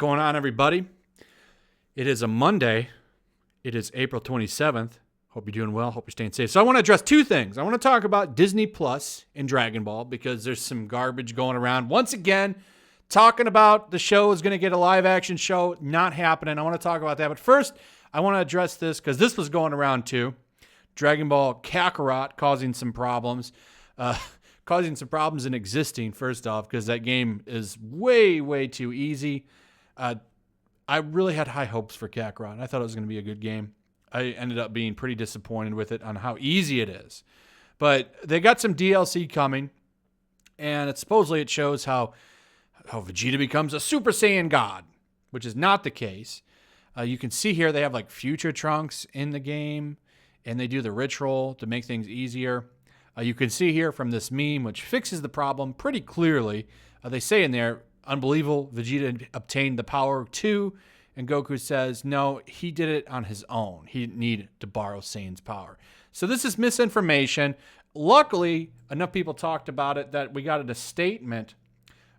going on, everybody? It is a Monday. It is April 27th. Hope you're doing well. Hope you're staying safe. So I want to address two things. I want to talk about Disney Plus and Dragon Ball because there's some garbage going around. Once again, talking about the show is going to get a live action show. Not happening. I want to talk about that. But first, I want to address this because this was going around too. Dragon Ball Kakarot causing some problems. Causing some problems in existing, first off, because that game is way, way too easy. I really had high hopes for Kakarot. I thought it was going to be a good game. I ended up being pretty disappointed with it on how easy it is. But they got some DLC coming, and supposedly it shows how Vegeta becomes a Super Saiyan God, which is not the case. You can see here they have like future Trunks in the game, and they do the ritual to make things easier. You can see here from this meme, which fixes the problem pretty clearly. They say in there, unbelievable, Vegeta obtained the power too. And Goku says, no, he did it on his own. He didn't need to borrow Saiyan's power. So this is misinformation. Luckily, enough people talked about it that we got a statement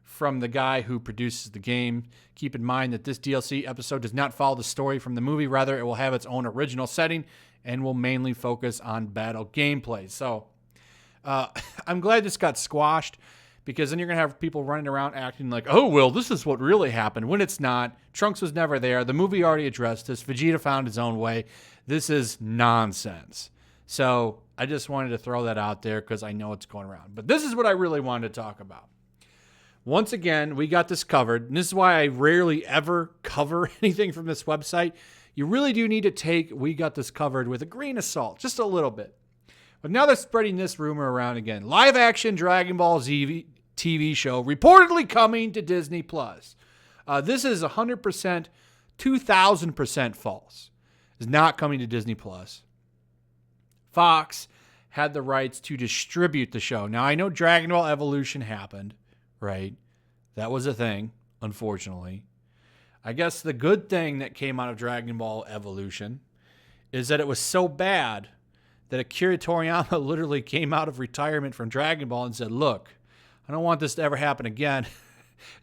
from the guy who produces the game. Keep in mind that this DLC episode does not follow the story from the movie. Rather, it will have its own original setting and will mainly focus on battle gameplay. So I'm glad this got squashed because then you're going to have people running around acting like, oh, well, this is what really happened when it's not. Trunks was never there. The movie already addressed this. Vegeta found his own way. This is nonsense. So I just wanted to throw that out there because I know it's going around. But this is what I really wanted to talk about. Once again, we got this covered. And this is why I rarely ever cover anything from this website. You really do need to take we got this covered with a grain of salt, just a little bit. But now they're spreading this rumor around again. Live action Dragon Ball Z TV show reportedly coming to Disney Plus. This is 100%, 2,000% false. It's not coming to Disney Plus. Fox had the rights to distribute the show. Now, I know Dragon Ball Evolution happened, right? That was a thing, unfortunately. I guess the good thing that came out of Dragon Ball Evolution is that it was so bad that Akira Toriyama literally came out of retirement from Dragon Ball and said, look, I don't want this to ever happen again.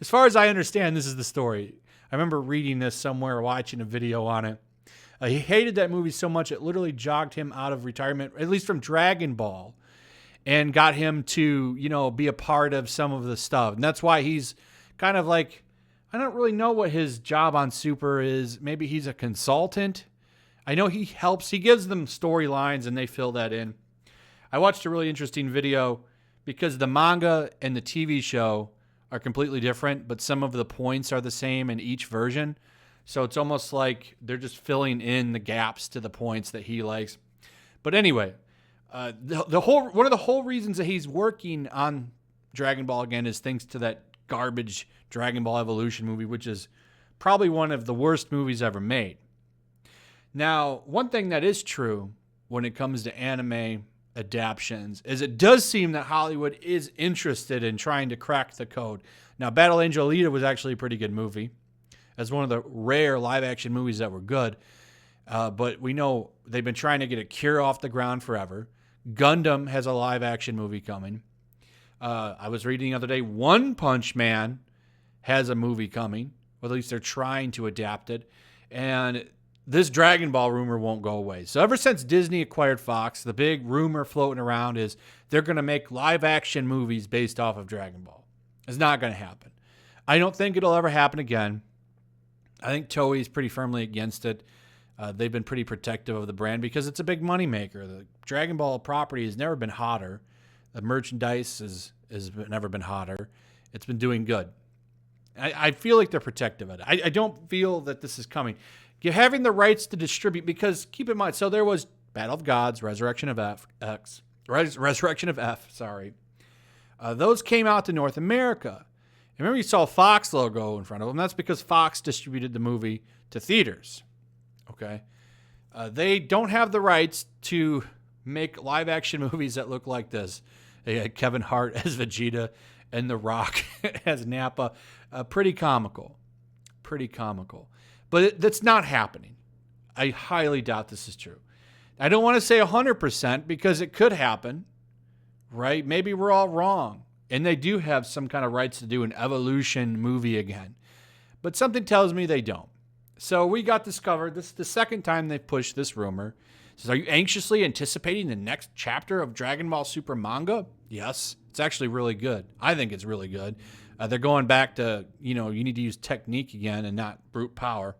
As far as I understand, this is the story. I remember reading this somewhere, watching a video on it. He hated that movie so much, it literally jogged him out of retirement, at least from Dragon Ball, and got him to, be a part of some of the stuff. And that's why he's kind of like, I don't really know what his job on Super is. Maybe he's a consultant. I know he helps. He gives them storylines and they fill that in. I watched a really interesting video because the manga and the TV show are completely different, but some of the points are the same in each version. So it's almost like they're just filling in the gaps to the points that he likes. But anyway, one of the whole reasons that he's working on Dragon Ball again is thanks to that garbage Dragon Ball Evolution movie, which is probably one of the worst movies ever made. Now, one thing that is true when it comes to anime adaptions is it does seem that Hollywood is interested in trying to crack the code. Now, Battle Angel Alita was actually a pretty good movie. As one of the rare live-action movies that were good. But we know they've been trying to get a cure off the ground forever. Gundam has a live-action movie coming. I was reading the other day, One Punch Man has a movie coming. Or at least they're trying to adapt it. And this Dragon Ball rumor won't go away. So ever since Disney acquired Fox, the big rumor floating around is they're going to make live-action movies based off of Dragon Ball. It's not going to happen. I don't think it'll ever happen again. I think Toei's pretty firmly against it. They've been pretty protective of the brand because it's a big moneymaker. The Dragon Ball property has never been hotter. The merchandise has never been hotter. It's been doing good. I feel like they're protective of it. I don't feel that this is coming. You're having the rights to distribute because keep in mind, so there was Battle of Gods, Resurrection of F. Those came out to North America. Remember you saw a Fox logo in front of them. That's because Fox distributed the movie to theaters. Okay? They don't have the rights to make live-action movies that look like this. They had Kevin Hart as Vegeta and The Rock as Nappa. Pretty comical. But that's not happening. I highly doubt this is true. I don't want to say 100% because it could happen, right? Maybe we're all wrong. And they do have some kind of rights to do an Evolution movie again. but something tells me they don't. So we got this covered. This is the second time they've pushed this rumor. It says, are you anxiously anticipating the next chapter of Dragon Ball Super manga? Yes, it's actually really good. I think it's really good. They're going back to, you need to use technique again and not brute power.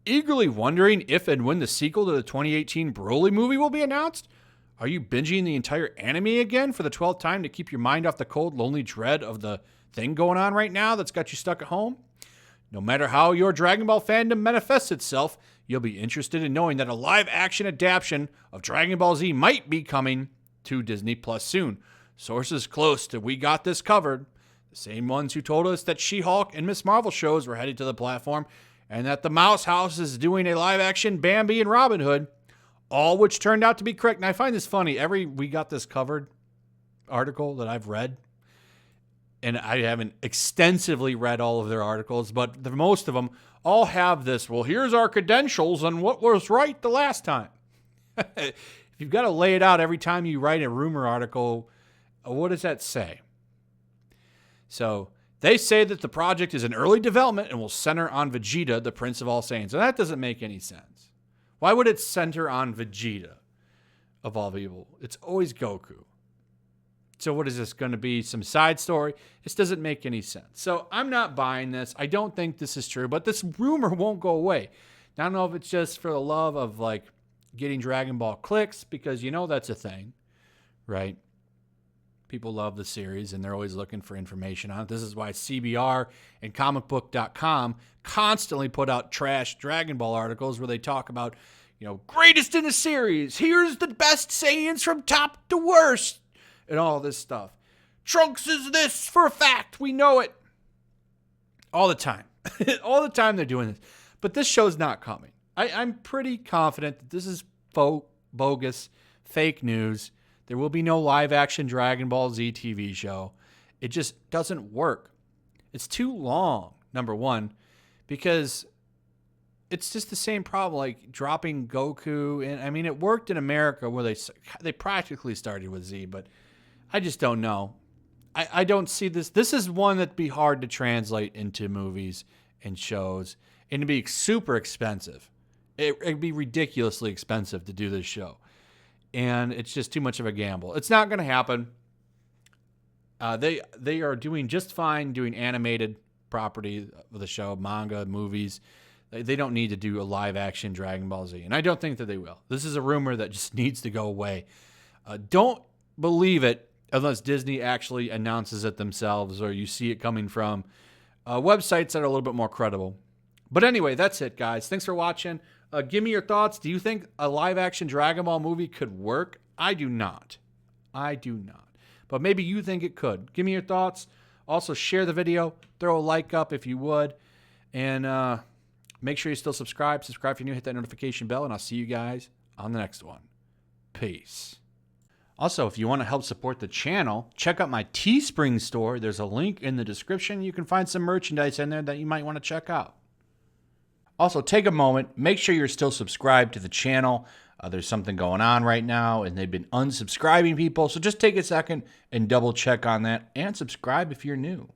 Eagerly wondering if and when the sequel to the 2018 Broly movie will be announced? Are you binging the entire anime again for the 12th time to keep your mind off the cold, lonely dread of the thing going on right now that's got you stuck at home? No matter how your Dragon Ball fandom manifests itself, you'll be interested in knowing that a live-action adaptation of Dragon Ball Z might be coming to Disney Plus soon. Sources close to We Got This Covered, the same ones who told us that She-Hulk and Ms. Marvel shows were headed to the platform, and that the Mouse House is doing a live-action Bambi and Robin Hood, all which turned out to be correct. And I find this funny. Every We Got This Covered article that I've read, and I haven't extensively read all of their articles, but most of them all have this, well, here's our credentials on what was right the last time. If you've got to lay it out every time you write a rumor article, what does that say? So they say that the project is in early development and will center on Vegeta, the Prince of All Saiyans. And that doesn't make any sense. Why would it center on Vegeta, of all people? It's always Goku. So what is this going to be? Some side story? This doesn't make any sense. So I'm not buying this. I don't think this is true, but this rumor won't go away. Now, I don't know if it's just for the love of getting Dragon Ball clicks, because that's a thing, right? People love the series, and they're always looking for information on it. This is why CBR and comicbook.com constantly put out trash Dragon Ball articles where they talk about, greatest in the series. Here's the best Saiyans from top to worst, and all this stuff. Trunks is this for a fact. We know it. All the time. All the time they're doing this. But this show's not coming. I'm pretty confident that this is bogus, fake news. There will be no live-action Dragon Ball Z TV show. It just doesn't work. It's too long, number one, because it's just the same problem, like dropping Goku. And I mean, it worked in America where they practically started with Z, but I just don't know. I don't see this. This is one that'd be hard to translate into movies and shows, and it'd be super expensive. It'd be ridiculously expensive to do this show. And it's just too much of a gamble. It's not going to happen. They are doing just fine doing animated property of the show, manga, movies. They don't need to do a live-action Dragon Ball Z. And I don't think that they will. This is a rumor that just needs to go away. Don't believe it unless Disney actually announces it themselves or you see it coming from websites that are a little bit more credible. But anyway, that's it, guys. Thanks for watching. Give me your thoughts. Do you think a live-action Dragon Ball movie could work? I do not. But maybe you think it could. Give me your thoughts. Also, share the video. Throw a like up if you would. And make sure you still subscribe. Subscribe if you're new. Hit that notification bell. And I'll see you guys on the next one. Peace. Also, if you want to help support the channel, check out my Teespring store. There's a link in the description. You can find some merchandise in there that you might want to check out. Also, take a moment, make sure you're still subscribed to the channel. There's something going on right now, and they've been unsubscribing people. So just take a second and double check on that, and subscribe if you're new.